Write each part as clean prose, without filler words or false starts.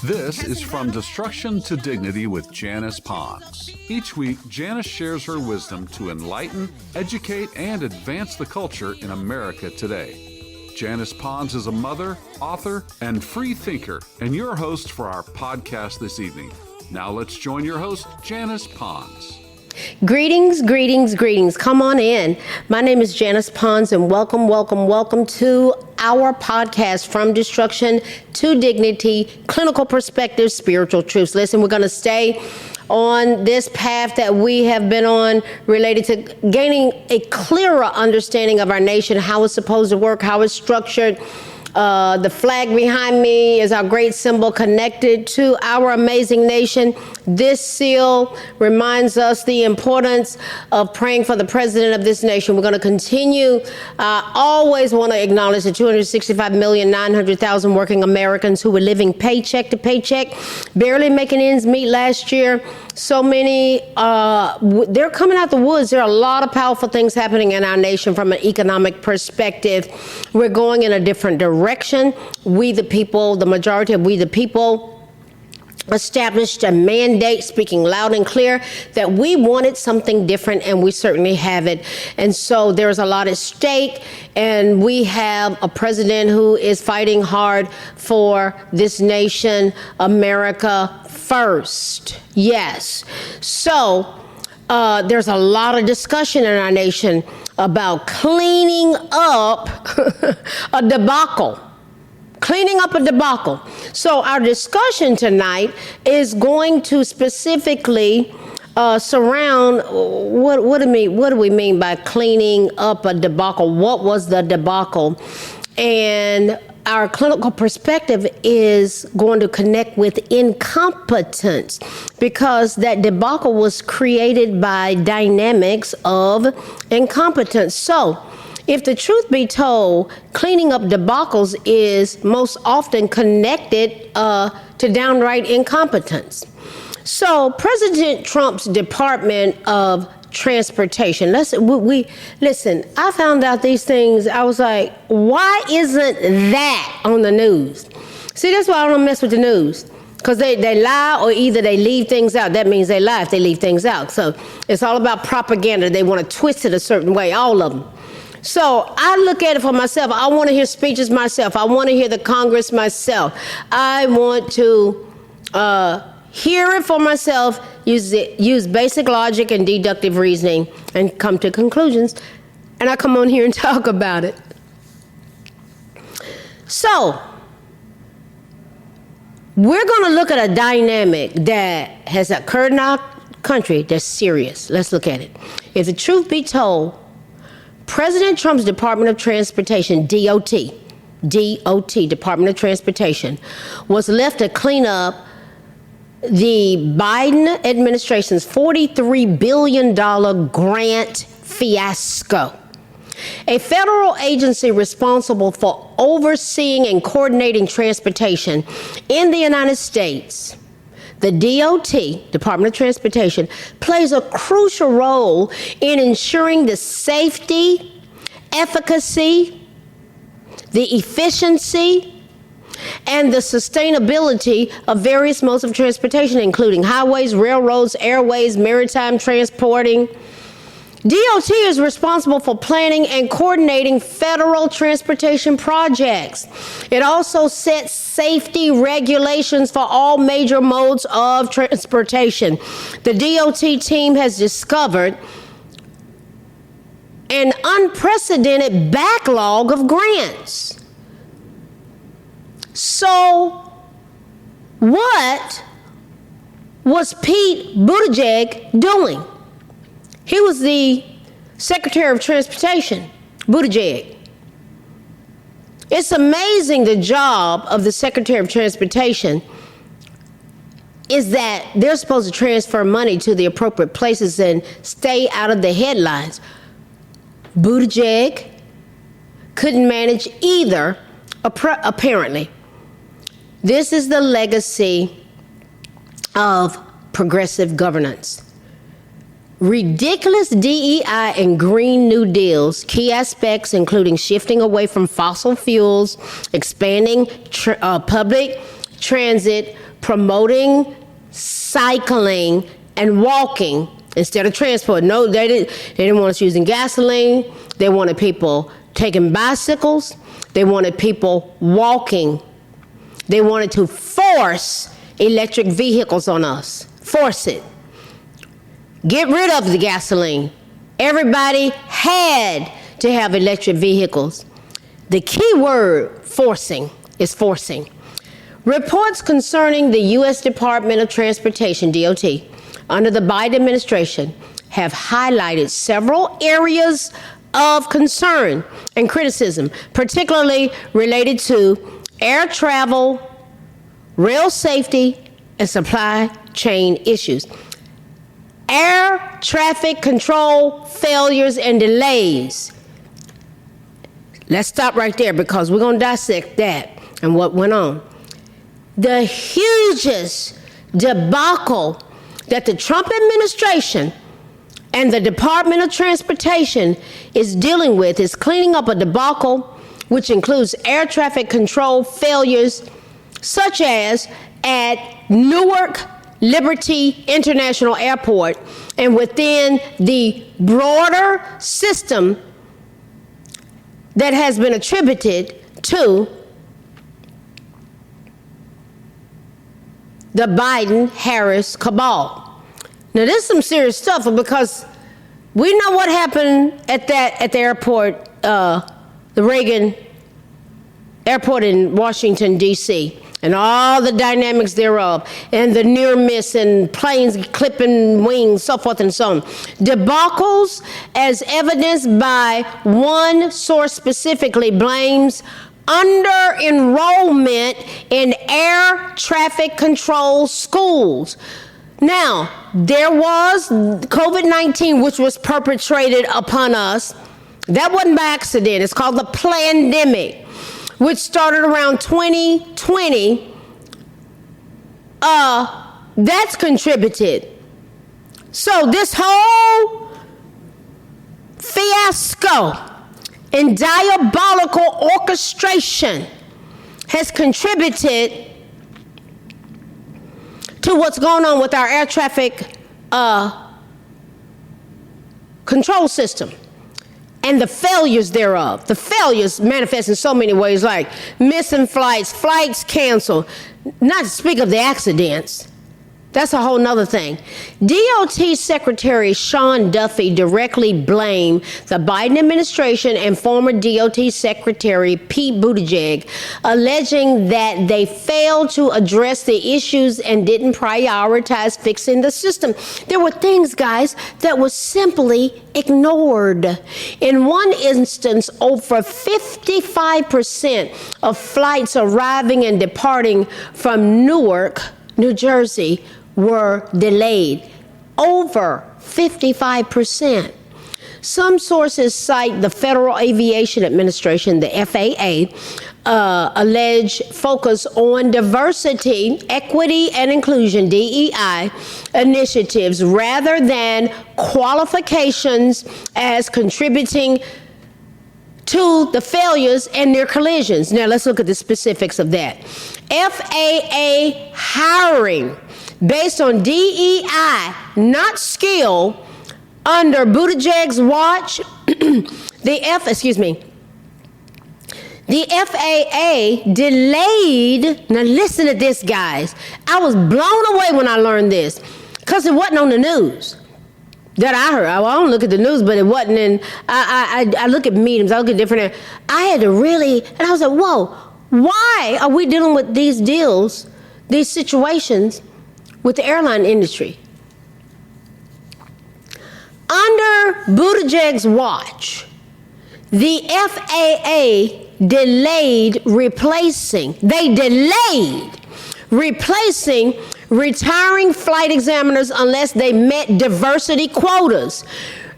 This is From Destruction to Dignity with Janice Pons. Each week, Janice shares her wisdom to enlighten, educate, and advance the culture in America today. Janice Pons is a mother, author, and free thinker, and your host for our podcast this evening. Now let's join your host, Janice Pons. Greetings, greetings, greetings. Come on in. My name is Janice Pons, and welcome to our podcast, From Destruction to Dignity, Clinical Perspectives, Spiritual Truths. Listen, we're going to stay on this path that we have been on related to gaining a clearer understanding of our nation, how it's supposed to work, how it's structured. The flag behind me is our great symbol connected to our amazing nation. This seal reminds us the importance of praying for the president of this nation. We're going to continue. Always want to acknowledge the 265,900,000 working Americans who were living paycheck to paycheck, barely making ends meet last year. So many, they're coming out the woods. There are a lot of powerful things happening in our nation from an economic perspective. We're going in a different direction. We the people, the majority of we the people, established a mandate, speaking loud and clear, that we wanted something different, and we certainly have it. And so there's a lot at stake, and we have a president who is fighting hard for this nation, America first. Yes. So there's a lot of discussion in our nation about cleaning up a debacle. Cleaning up a debacle. So our discussion tonight is going to specifically surround what do we mean by cleaning up a debacle? What was the debacle? And our clinical perspective is going to connect with incompetence, because that debacle was created by dynamics of incompetence. So if the truth be told, cleaning up debacles is most often connected to downright incompetence. So President Trump's Department of Transportation, listen, I found out these things. I was like, why isn't that on the news? See, that's why I don't mess with the news. Because they lie, or either they leave things out. That means they lie if they leave things out. So it's all about propaganda. They want to twist it a certain way, all of them. So I look at it for myself. I want to hear speeches myself. I want to hear the Congress myself. I want to hear it for myself, use basic logic and deductive reasoning, and come to conclusions. And I come on here and talk about it. So we're going to look at a dynamic that has occurred in our country that's serious. Let's look at it. If the truth be told, President Trump's Department of Transportation, DOT, Department of Transportation, was left to clean up the Biden administration's $43 billion grant fiasco. A federal agency responsible for overseeing and coordinating transportation in the United States, the DOT, Department of Transportation, plays a crucial role in ensuring the safety, efficacy, the efficiency, and the sustainability of various modes of transportation, including highways, railroads, airways, maritime transporting. DOT is responsible for planning and coordinating federal transportation projects. It also sets safety regulations for all major modes of transportation. The DOT team has discovered an unprecedented backlog of grants. So, what was Pete Buttigieg doing? He was the Secretary of Transportation, Buttigieg. It's amazing the job of the Secretary of Transportation is that they're supposed to transfer money to the appropriate places and stay out of the headlines. Buttigieg couldn't manage either, apparently. This is the legacy of progressive governance. Ridiculous DEI and Green New Deals, key aspects including shifting away from fossil fuels, expanding public transit, promoting cycling and walking instead of transport. No, they didn't want us using gasoline. They wanted people taking bicycles. They wanted people walking. They wanted to force electric vehicles on us. Force it. Get rid of the gasoline. Everybody had to have electric vehicles. The key word, forcing, is forcing. Reports concerning the U.S. Department of Transportation, DOT, under the Biden administration have highlighted several areas of concern and criticism, particularly related to air travel, rail safety, and supply chain issues. Air traffic control failures and delays. Let's stop right there because we're going to dissect that and what went on. The hugest debacle that the Trump administration and the Department of Transportation is dealing with is cleaning up a debacle which includes air traffic control failures such as at Newark Liberty International Airport and within the broader system that has been attributed to the Biden-Harris cabal. Now, this is some serious stuff because we know what happened at the airport, the Reagan Airport in Washington, D.C., and all the dynamics thereof, and the near miss and planes clipping wings, so forth and so on. Debacles, as evidenced by one source specifically, blames under-enrollment in air traffic control schools. Now, there was COVID-19, which was perpetrated upon us. That wasn't by accident. It's called the plandemic, which started around 2020. That's contributed. So this whole fiasco and diabolical orchestration has contributed to what's going on with our air traffic control system and the failures thereof. The failures manifest in so many ways, like missing flights, flights canceled, not to speak of the accidents. That's a whole nother thing. DOT Secretary Sean Duffy directly blamed the Biden administration and former DOT Secretary Pete Buttigieg, alleging that they failed to address the issues and didn't prioritize fixing the system. There were things, guys, that was simply ignored. In one instance, over 55% of flights arriving and departing from Newark, New Jersey, were delayed. Over 55%. Some sources cite the Federal Aviation Administration, the FAA, alleged focus on diversity, equity, and inclusion, DEI, initiatives rather than qualifications as contributing to the failures and near collisions. Now let's look at the specifics of that. FAA hiring based on DEI, not skill, under Buttigieg's watch, the FAA delayed, now listen to this, guys. I was blown away when I learned this, because it wasn't on the news that I heard. I don't look at the news, but it wasn't in, I look at meetings, I look at different, I had to really, and I was like, whoa, why are we dealing with these deals, these situations with the airline industry? Under Buttigieg's watch, the FAA delayed replacing retiring flight examiners unless they met diversity quotas,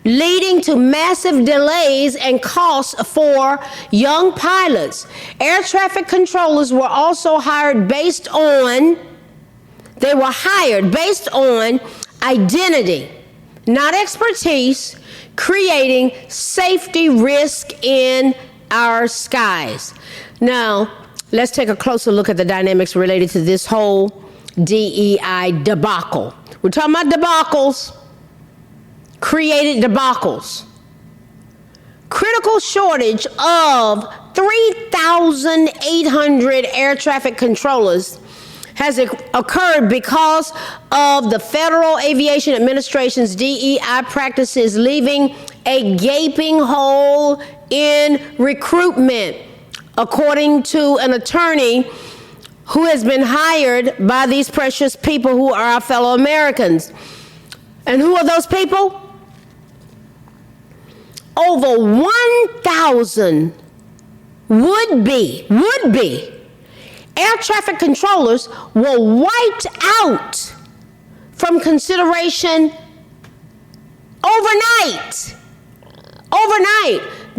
leading to massive delays and costs for young pilots. Air traffic controllers were also hired based on identity, not expertise, creating safety risk in our skies. Now, let's take a closer look at the dynamics related to this whole DEI debacle. We're talking about debacles, created debacles. Critical shortage of 3,800 air traffic controllers has occurred because of the Federal Aviation Administration's DEI practices, leaving a gaping hole in recruitment, according to an attorney who has been hired by these precious people who are our fellow Americans. And who are those people? Over 1,000 would-be air traffic controllers were wiped out from consideration overnight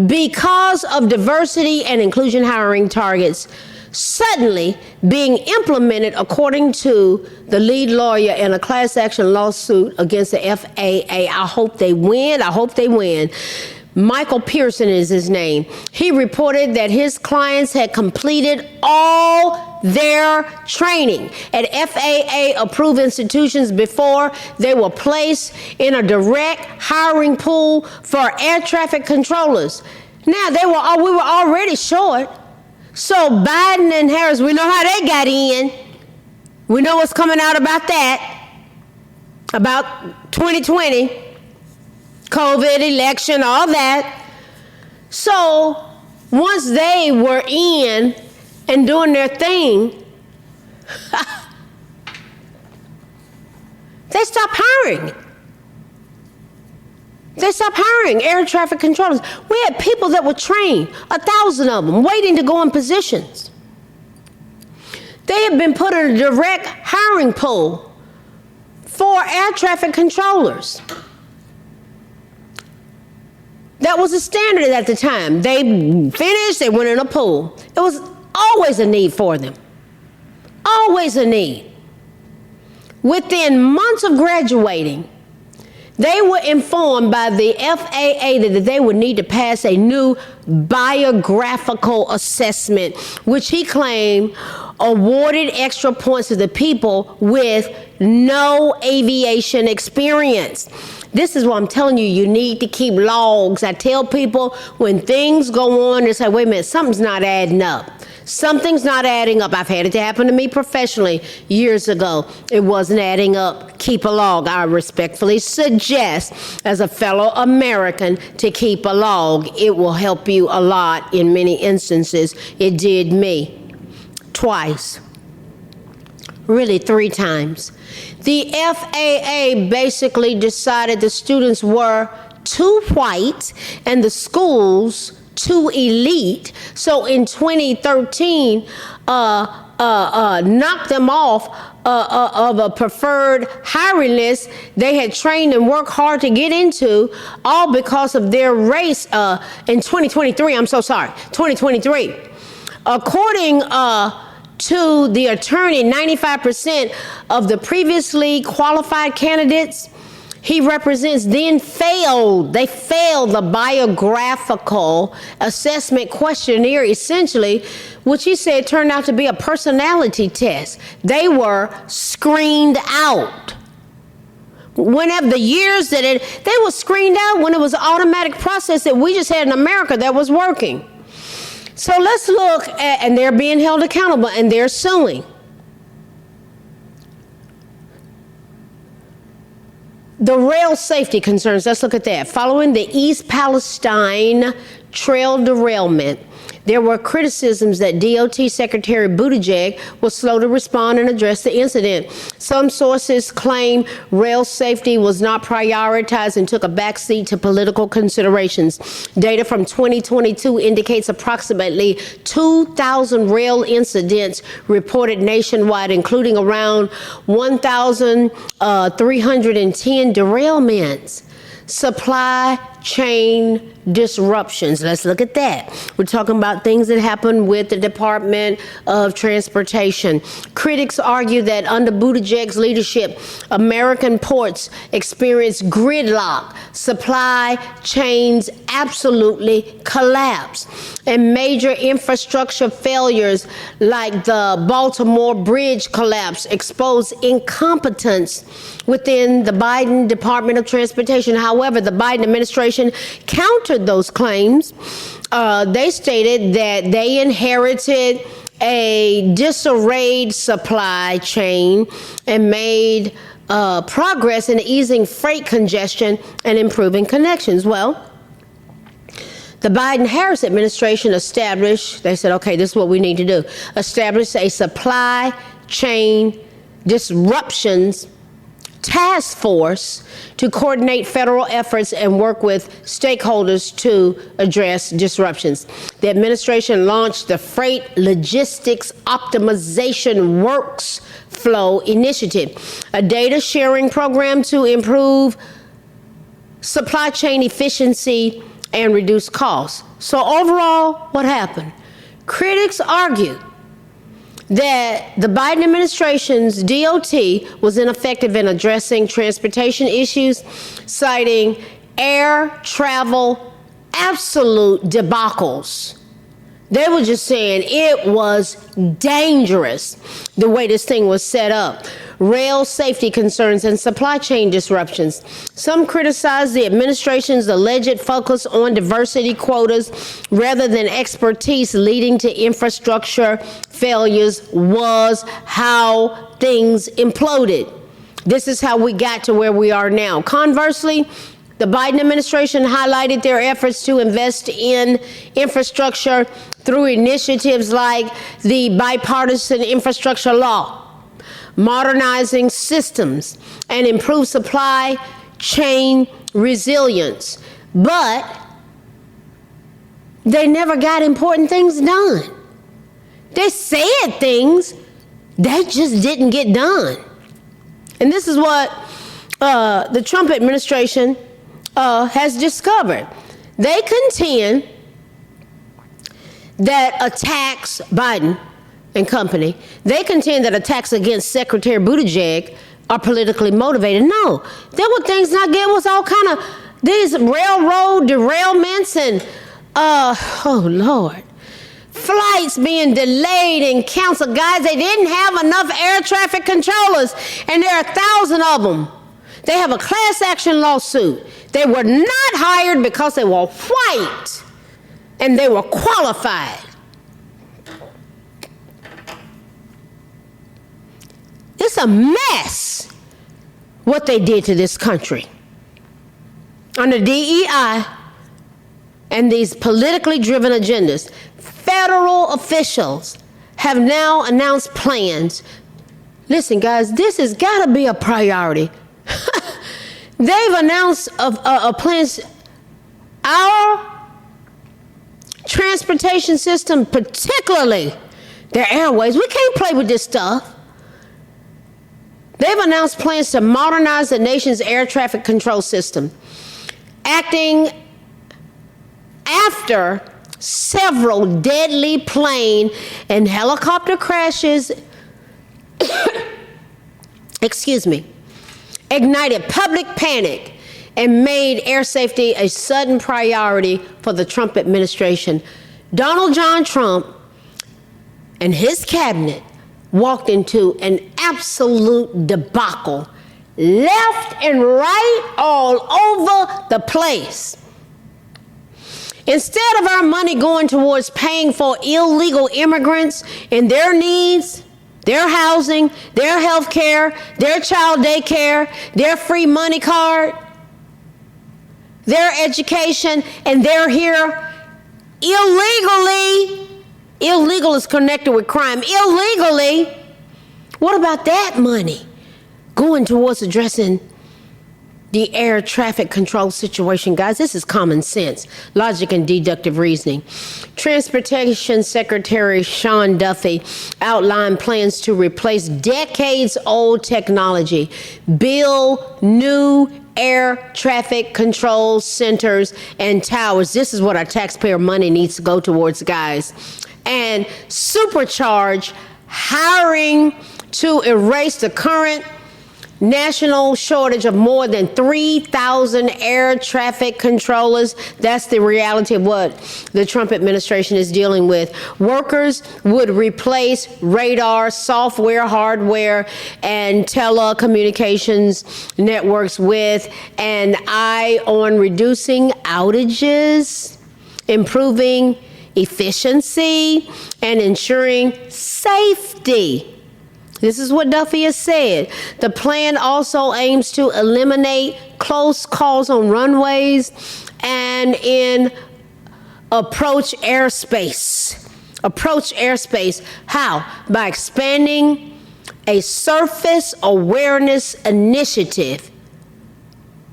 because of diversity and inclusion hiring targets suddenly being implemented, according to the lead lawyer in a class action lawsuit against the FAA. I hope they win. Michael Pearson is his name. He reported that his clients had completed all their training at FAA-approved institutions before they were placed in a direct hiring pool for air traffic controllers. Now, we were already short. So Biden and Harris, we know how they got in. We know what's coming out about that, about 2020. COVID, election, all that. So once they were in and doing their thing, they stopped hiring. They stopped hiring air traffic controllers. We had people that were trained, 1,000 of them, waiting to go in positions. They had been put in a direct hiring pool for air traffic controllers. That was the standard at the time. They finished, they went in a pool. There was always a need for them. Always a need. Within months of graduating, they were informed by the FAA that they would need to pass a new biographical assessment, which he claimed awarded extra points to the people with no aviation experience. This is what I'm telling you, you need to keep logs. I tell people when things go on, they say, wait a minute, something's not adding up. Something's not adding up. I've had it happen to me professionally years ago. It wasn't adding up. Keep a log. I respectfully suggest, as a fellow American, to keep a log. It will help you a lot in many instances. It did me twice. Really 3 times. The FAA basically decided the students were too white and the schools too elite. So in 2013, knocked them off of a preferred hiring list they had trained and worked hard to get into, all because of their race in 2023. According to the attorney, 95% of the previously qualified candidates he represents then failed. They failed the biographical assessment questionnaire, essentially, which he said turned out to be a personality test. They were screened out. Whenever the years that they were screened out when it was an automatic process that we just had in America that was working. So let's look at, and they're being held accountable and they're suing. The rail safety concerns, let's look at that. Following the East Palestine trail derailment, there were criticisms that DOT Secretary Buttigieg was slow to respond and address the incident. Some sources claim rail safety was not prioritized and took a backseat to political considerations. Data from 2022 indicates approximately 2,000 rail incidents reported nationwide, including around 1,310 derailments. Supply chain disruptions. Let's look at that. We're talking about things that happen with the Department of Transportation. Critics argue that under Buttigieg's leadership, American ports experience gridlock. Supply chains absolutely collapse. And major infrastructure failures like the Baltimore Bridge collapse expose incompetence within the Biden Department of Transportation. However, the Biden administration countered those claims. They stated that they inherited a disarrayed supply chain and made progress in easing freight congestion and improving connections. Well, the Biden-Harris administration established, they said, okay, this is what we need to do, establish a supply chain disruptions task force to coordinate federal efforts and work with stakeholders to address disruptions. The administration launched the Freight Logistics Optimization Works Flow Initiative, a data sharing program to improve supply chain efficiency and reduce costs. So overall, what happened? Critics argue that the Biden administration's DOT was ineffective in addressing transportation issues, citing air travel absolute debacles. They were just saying it was dangerous the way this thing was set up. Rail safety concerns and supply chain disruptions. Some criticized the administration's alleged focus on diversity quotas rather than expertise, leading to infrastructure failures was how things imploded. This is how we got to where we are now. Conversely, the Biden administration highlighted their efforts to invest in infrastructure through initiatives like the bipartisan infrastructure law, modernizing systems, and improve supply chain resilience. But they never got important things done. They said things, they just didn't get done. And this is what the Trump administration has discovered. They contend that attacks, Biden and company, they contend that attacks against Secretary Buttigieg are politically motivated. No, there were things not good. It was all kind of these railroad derailments and, oh Lord, flights being delayed and canceled. Guys, they didn't have enough air traffic controllers, and there are 1,000 of them. They have a class action lawsuit. They were not hired because they were white and they were qualified. It's a mess what they did to this country. Under DEI and these politically driven agendas, federal officials have now announced plans. Listen, guys, this has got to be a priority. They've announced plans. Our transportation system, particularly their airways, we can't play with this stuff. They've announced plans to modernize the nation's air traffic control system, acting after several deadly plane and helicopter crashes, ignited public panic and made air safety a sudden priority for the Trump administration. Donald John Trump and his cabinet walked into an absolute debacle, left and right, all over the place. Instead of our money going towards paying for illegal immigrants and their needs, their housing, their health care, their child daycare, their free money card, their education, and they're here illegally. Illegal is connected with crime. Illegally, what about that money going towards addressing the air traffic control situation? Guys, this is common sense, logic, and deductive reasoning. Transportation Secretary Sean Duffy outlined plans to replace decades-old technology, build new air traffic control centers and towers. This is what our taxpayer money needs to go towards, guys. And supercharge hiring to erase the current national shortage of more than 3,000 air traffic controllers. That's the reality of what the Trump administration is dealing with. Workers would replace radar, software, hardware, and telecommunications networks with an eye on reducing outages, improving efficiency, and ensuring safety. This is what Duffy has said. The plan also aims to eliminate close calls on runways and in approach airspace. Approach airspace. How? By expanding a surface awareness initiative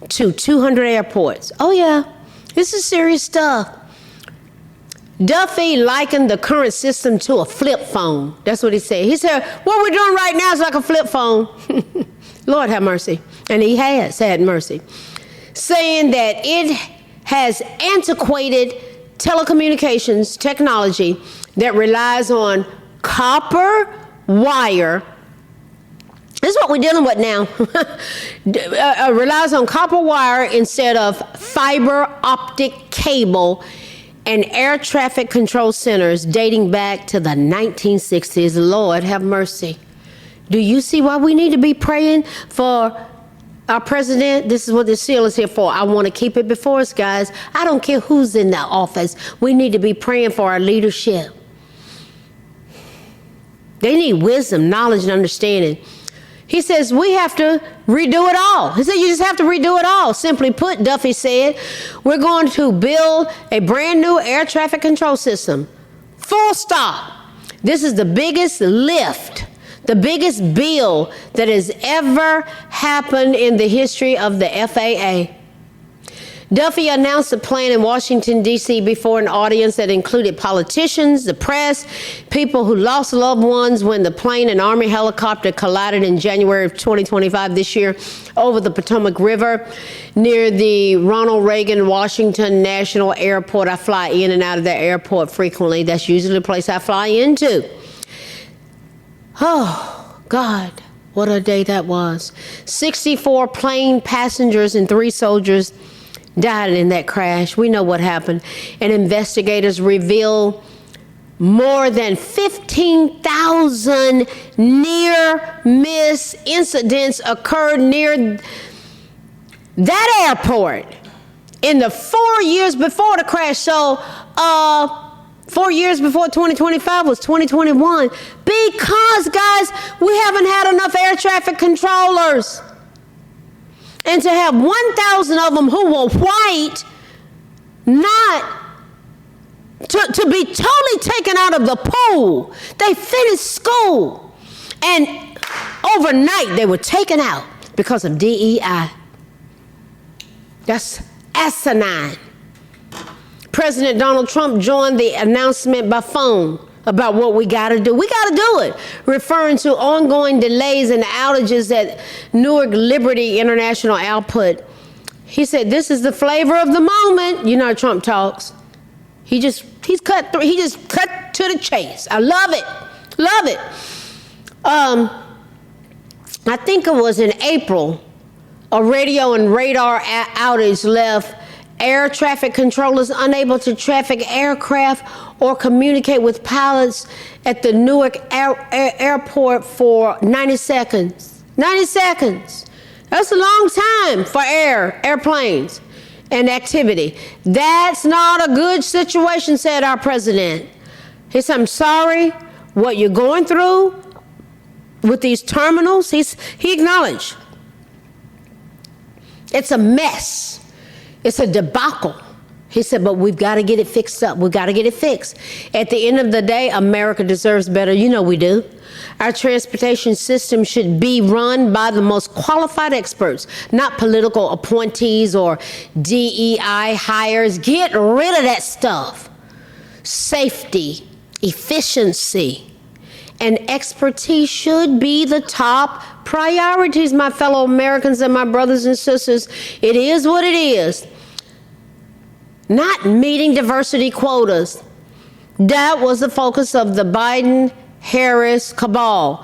to 200 airports. Oh yeah, this is serious stuff. Duffy likened the current system to a flip phone. That's what he said. He said, what we're doing right now is like a flip phone. Lord have mercy. And he has had mercy. Saying that it has antiquated telecommunications technology that relies on copper wire. This is what we're dealing with now. Relies on copper wire instead of fiber optic cable and air traffic control centers dating back to the 1960s. Lord have mercy. Do you see why we need to be praying for our president? This is what this seal is here for. I want to keep it before us, guys. I don't care who's in the office. We need to be praying for our leadership. They need wisdom, knowledge, and understanding. He says we have to redo it all. He said you just have to redo it all. Simply put, Duffy said, we're going to build a brand new air traffic control system. Full stop. This is the biggest lift, the biggest bill that has ever happened in the history of the FAA. Duffy announced the plan in Washington, D.C. before an audience that included politicians, the press, people who lost loved ones when the plane and Army helicopter collided in January of 2025 this year over the Potomac River near the Ronald Reagan Washington National Airport. I fly in and out of that airport frequently. That's usually the place I fly into. Oh, God, what a day that was. 64 plane passengers and 3 soldiers died in that crash. We know what happened. And investigators reveal more than 15,000 near-miss incidents occurred near that airport in the 4 years before the crash. So 4 years before 2025 was 2021. Because, guys, we haven't had enough air traffic controllers. And to have 1,000 of them who were white, not to be totally taken out of the pool. They finished school. And overnight they were taken out because of DEI. That's asinine. President Donald Trump joined the announcement by phone about what we got to do. We got to do it, referring to ongoing delays and outages at Newark Liberty International Airport. He said, this is the flavor of the moment. You know how Trump talks. He just cut to the chase. I love it. Love it. I think it was in April, a radio and radar outage left air traffic controllers unable to traffic aircraft or communicate with pilots at the Newark airport for 90 seconds. 90 seconds. That's a long time for airplanes and activity. That's not a good situation, said our president. He said, I'm sorry what you're going through with these terminals. He acknowledged it's a mess. It's a debacle. He said, but we've got to get it fixed up. We've got to get it fixed. At the end of the day, America deserves better. You know we do. Our transportation system should be run by the most qualified experts, not political appointees or DEI hires. Get rid of that stuff. Safety, efficiency, and expertise should be the top Priorities, my fellow Americans and my brothers and sisters. It is what it is. Not meeting diversity quotas. That was the focus of the Biden-Harris cabal.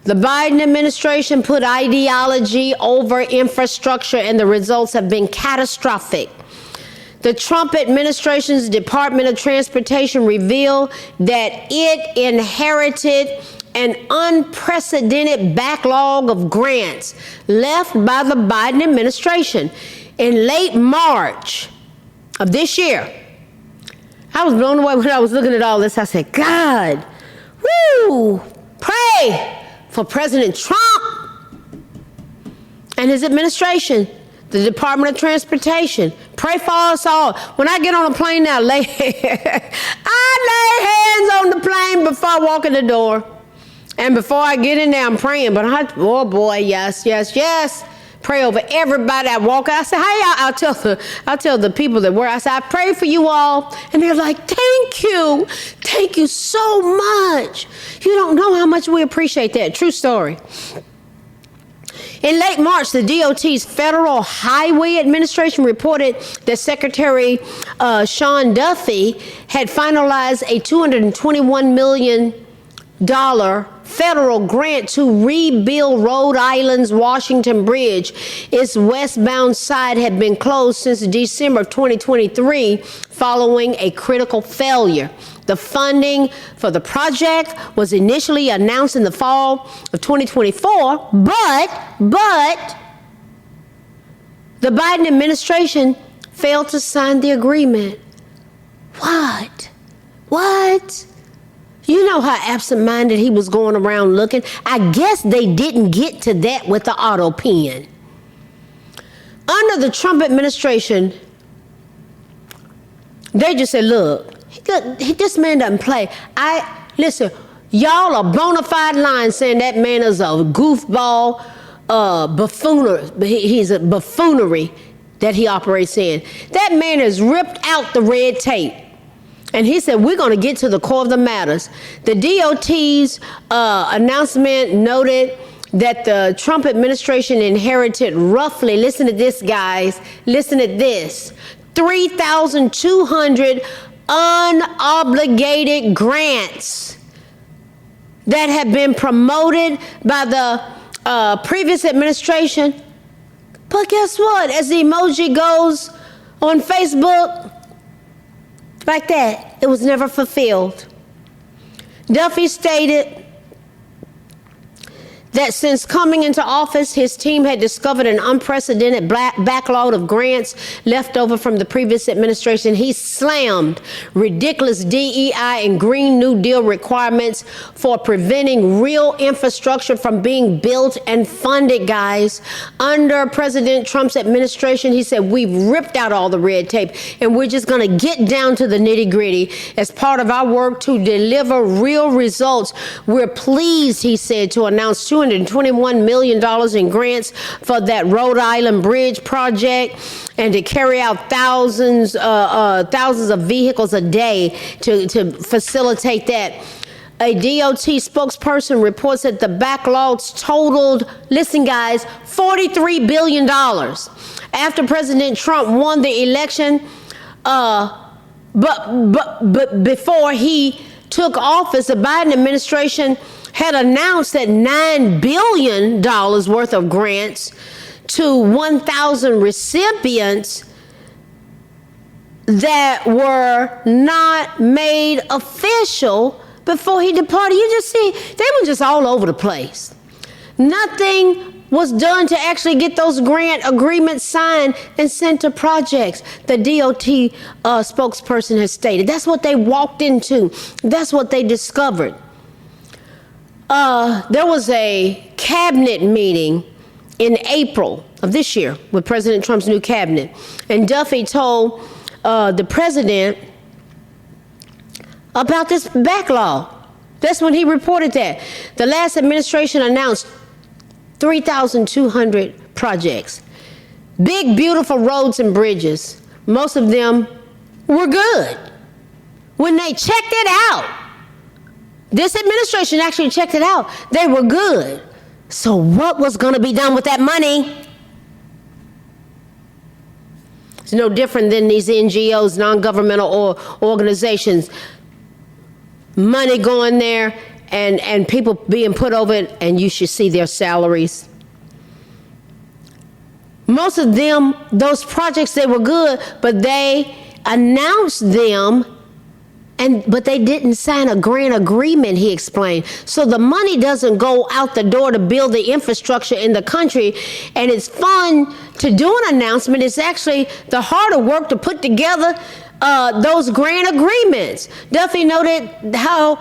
The Biden administration put ideology over infrastructure, and the results have been catastrophic. The Trump administration's Department of Transportation revealed that it inherited an unprecedented backlog of grants left by the Biden administration. In late March of this year, I was blown away when I was looking at all this. I said, God, woo, pray for President Trump and his administration, the Department of Transportation. Pray for us all. When I get on a plane now, I lay hands on the plane before I walk in the door. And before I get in there, I'm praying. But oh boy, yes. Pray over everybody. I walk out. I say, hey, I'll tell the people that work. I say, I pray for you all. And they're like, thank you so much. You don't know how much we appreciate that. True story. In late March, the DOT's Federal Highway Administration reported that Secretary Sean Duffy had finalized a $221 million federal grant to rebuild Rhode Island's Washington Bridge. Its westbound side had been closed since December of 2023 following a critical failure. The funding for the project was initially announced in the fall of 2024, but the Biden administration failed to sign the agreement. What? You know how absent-minded he was going around looking? I guess they didn't get to that with the auto pen. Under the Trump administration, they just said, look, this man doesn't play. Listen, y'all are bona fide lying saying that man is a goofball, he's a buffoonery that he operates in. That man has ripped out the red tape. And he said, we're going to get to the core of the matters. The DOT's announcement noted that the Trump administration inherited roughly, listen to this, guys, listen to this, 3,200 unobligated grants that have been promoted by the previous administration. But guess what? As the emoji goes on Facebook, like that, it was never fulfilled. Duffy stated that since coming into office, his team had discovered an unprecedented backlog of grants left over from the previous administration. He slammed ridiculous DEI and Green New Deal requirements for preventing real infrastructure from being built and funded, guys. Under President Trump's administration, he said, we've ripped out all the red tape and we're just going to get down to the nitty-gritty as part of our work to deliver real results. We're pleased, he said, to announce $221 million in grants for that Rhode Island Bridge project and to carry out thousands of vehicles a day to facilitate that. A DOT spokesperson reports that the backlogs totaled, listen guys, $43 billion. After President Trump won the election, but before he took office, the Biden administration had announced that $9 billion worth of grants to 1,000 recipients that were not made official before he departed. You just see, they were just all over the place. Nothing was done to actually get those grant agreements signed and sent to projects. The DOT spokesperson has stated that's what they walked into. That's what they discovered. There was a cabinet meeting in April of this year with President Trump's new cabinet. And Duffy told the president about this backlog. That's when he reported that. The last administration announced 3,200 projects. Big, beautiful roads and bridges. Most of them were good. When they checked it out, this administration actually checked it out. They were good. So what was going to be done with that money? It's no different than these NGOs, non-governmental organizations. Money going there and people being put over it, and you should see their salaries. Most of them, those projects, they were good, but they announced them, but they didn't sign a grant agreement, he explained. So the money doesn't go out the door to build the infrastructure in the country, and it's fun to do an announcement. It's actually the harder work to put together those grant agreements. Duffy noted how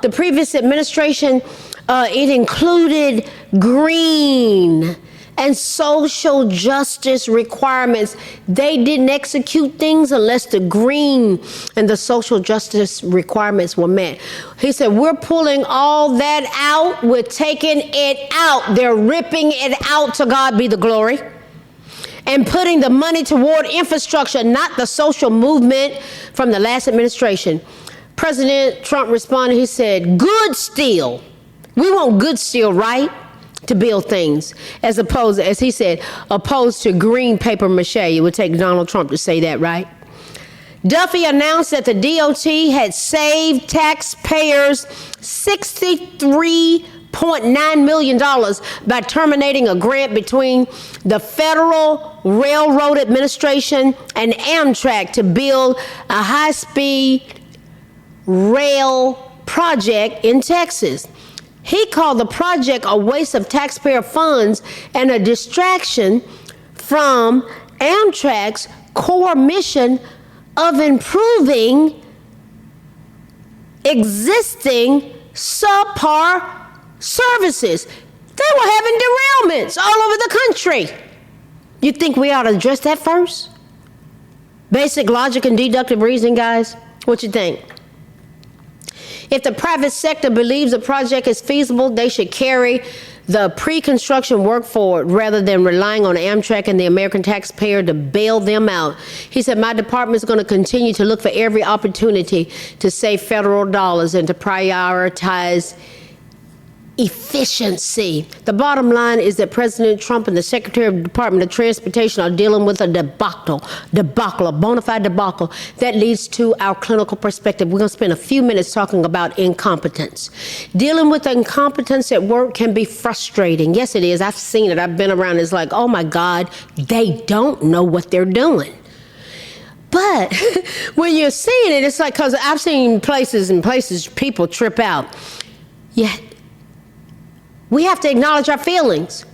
the previous administration, it included green and social justice requirements. They didn't execute things unless the green and the social justice requirements were met. He said, we're pulling all that out. We're taking it out. They're ripping it out, to God be the glory, and putting the money toward infrastructure, not the social movement from the last administration. President Trump responded, he said, good steel. We want good steel, right? To build things, as opposed, as he said, opposed to green paper mache. It would take Donald Trump to say that, right? Duffy announced that the DOT had saved taxpayers $63.9 million by terminating a grant between the Federal Railroad Administration and Amtrak to build a high-speed rail project in Texas. He called the project a waste of taxpayer funds and a distraction from Amtrak's core mission of improving existing subpar services. They were having derailments all over the country. You think we ought to address that first? Basic logic and deductive reasoning, guys. What you think? If the private sector believes a project is feasible, they should carry the pre-construction work forward rather than relying on Amtrak and the American taxpayer to bail them out. He said, my department is going to continue to look for every opportunity to save federal dollars and to prioritize efficiency. The bottom line is that President Trump and the Secretary of the Department of Transportation are dealing with a debacle, a bona fide debacle that leads to our clinical perspective. We're going to spend a few minutes talking about incompetence. Dealing with incompetence at work can be frustrating. Yes, it is. I've seen it. I've been around. It's like, oh my God, they don't know what they're doing. But when you're seeing it, it's like, because I've seen places people trip out. Yet, we have to acknowledge our feelings,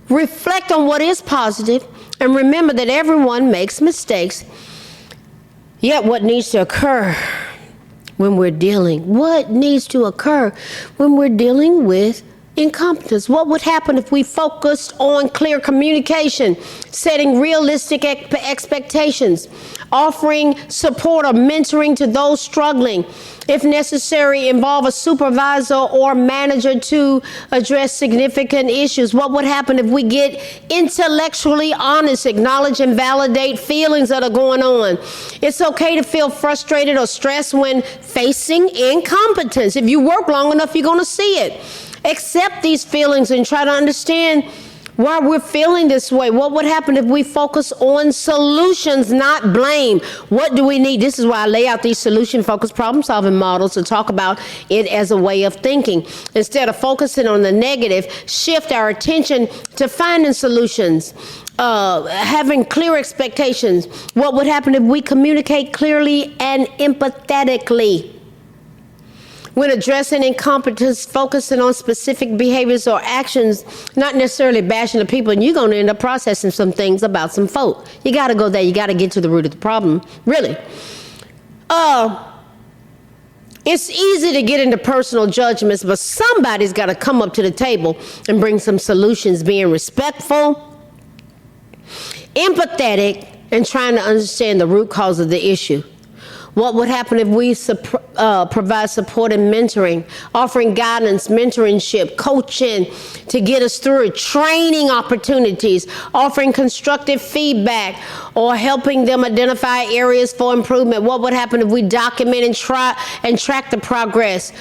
reflect on what is positive, and remember that everyone makes mistakes. Yet what needs to occur when we're dealing with incompetence? What would happen if we focused on clear communication, setting realistic expectations, offering support or mentoring to those struggling? If necessary, involve a supervisor or manager to address significant issues. What would happen if we get intellectually honest, acknowledge and validate feelings that are going on? It's okay to feel frustrated or stressed when facing incompetence. If you work long enough, you're going to see it. Accept these feelings and try to understand why we're feeling this way. What would happen if we focus on solutions, not blame? What do we need? This is why I lay out these solution-focused problem-solving models to talk about it as a way of thinking. Instead of focusing on the negative, shift our attention to finding solutions, having clear expectations. What would happen if we communicate clearly and empathetically? When addressing incompetence, focusing on specific behaviors or actions, not necessarily bashing the people, and you're going to end up processing some things about some folk. You got to go there. You got to get to the root of the problem, really. It's easy to get into personal judgments, but somebody's got to come up to the table and bring some solutions, being respectful, empathetic, and trying to understand the root cause of the issue. What would happen if we provide support and mentoring, offering guidance, mentorship, coaching to get us through it, training opportunities, offering constructive feedback, or helping them identify areas for improvement? What would happen if we document and track the progress?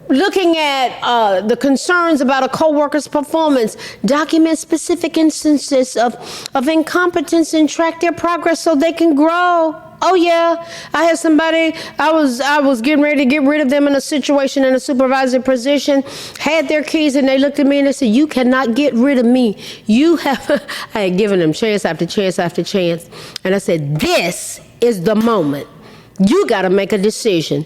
looking at the concerns about a co-worker's performance, document specific instances of incompetence and track their progress so they can grow. Oh yeah, I had somebody, I was getting ready to get rid of them in a situation in a supervisory position, had their keys, and they looked at me and they said, you cannot get rid of me. You have, I had given them chance after chance after chance. And I said, this is the moment. You got to make a decision.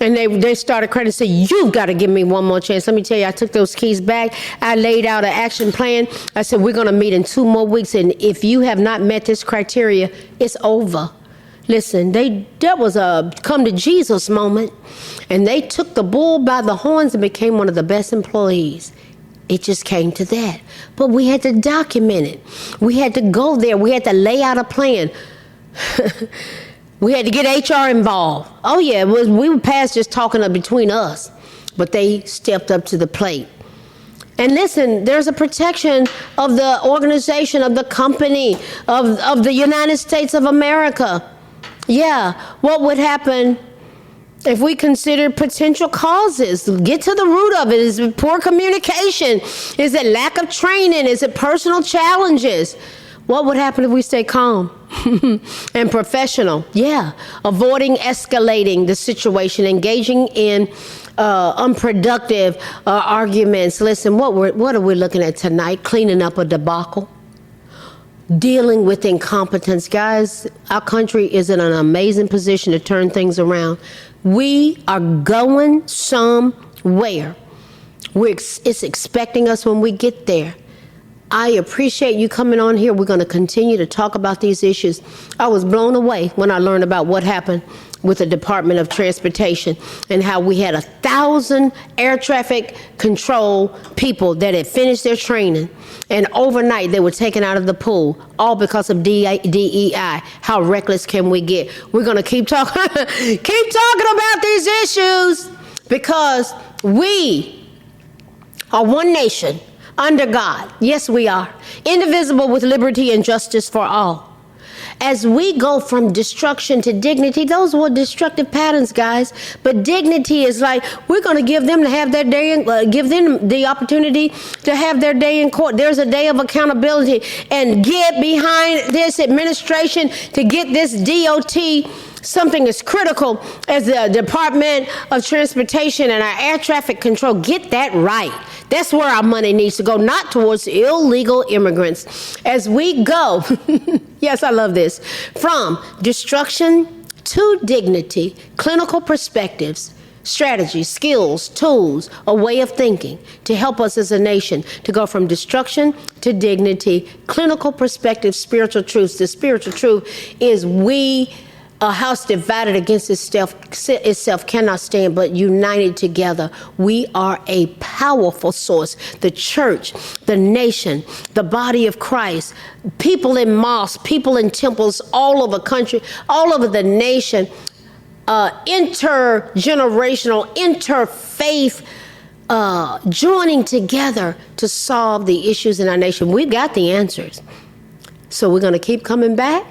And they started crying and said, you've got to give me one more chance. Let me tell you, I took those keys back. I laid out an action plan. I said, we're going to meet in 2 more weeks. And if you have not met this criteria, it's over. Listen, that was a come to Jesus moment. And they took the bull by the horns and became one of the best employees. It just came to that. But we had to document it. We had to go there. We had to lay out a plan. We had to get HR involved. Oh yeah, we were past just talking between us, but they stepped up to the plate. And listen, there's a protection of the organization, of the company, of the United States of America. Yeah, what would happen if we consider potential causes? Get to the root of it. Is it poor communication? Is it lack of training? Is it personal challenges? What would happen if we stay calm and professional? Yeah, avoiding escalating the situation, engaging in unproductive arguments. Listen, what are we looking at tonight? Cleaning up a debacle. Dealing with incompetence. Guys, our country is in an amazing position to turn things around. We are going somewhere. It's expecting us when we get there. I appreciate you coming on here. We're going to continue to talk about these issues. I was blown away when I learned about what happened with the Department of Transportation and how we had 1,000 air traffic control people that had finished their training, and overnight they were taken out of the pool, all because of DEI. How reckless can we get? We're going to keep talking about these issues because we are one nation under God. Yes, we are. Indivisible with liberty and justice for all. As we go from destruction to dignity, those were destructive patterns, guys. But dignity is like, we're going to give them to have their day, give them the opportunity to have their day in court. There's a day of accountability, and get behind this administration to get this DOT. Something as critical as the Department of Transportation and our air traffic control. Get that right. That's where our money needs to go, not towards illegal immigrants. As we go, yes, I love this, from destruction to dignity, clinical perspectives, strategies, skills, tools, a way of thinking to help us as a nation to go from destruction to dignity, clinical perspective, spiritual truths. The spiritual truth is a house divided against itself cannot stand, but united together, we are a powerful source. The church, the nation, the body of Christ, people in mosques, people in temples all over the country, all over the nation, intergenerational, interfaith, joining together to solve the issues in our nation. We've got the answers. So we're going to keep coming back.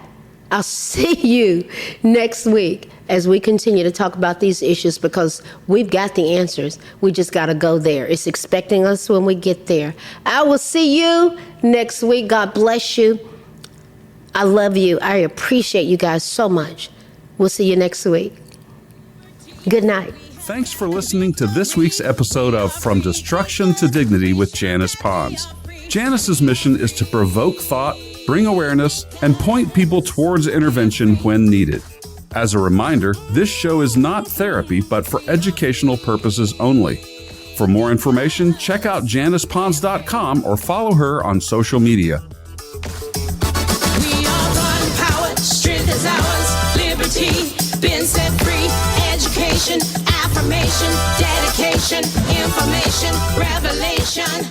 I'll see you next week as we continue to talk about these issues because we've got the answers. We just got to go there. It's expecting us when we get there. I will see you next week. God bless you. I love you. I appreciate you guys so much. We'll see you next week. Good night. Thanks for listening to this week's episode of From Destruction to Dignity with Janice Pons. Janice's mission is to provoke thought, bring awareness, and point people towards intervention when needed. As a reminder, this show is not therapy, but for educational purposes only. For more information, check out JanicePons.com or follow her on social media. We are one power, strength is ours, liberty, been set free, education, affirmation, dedication, information, revelation.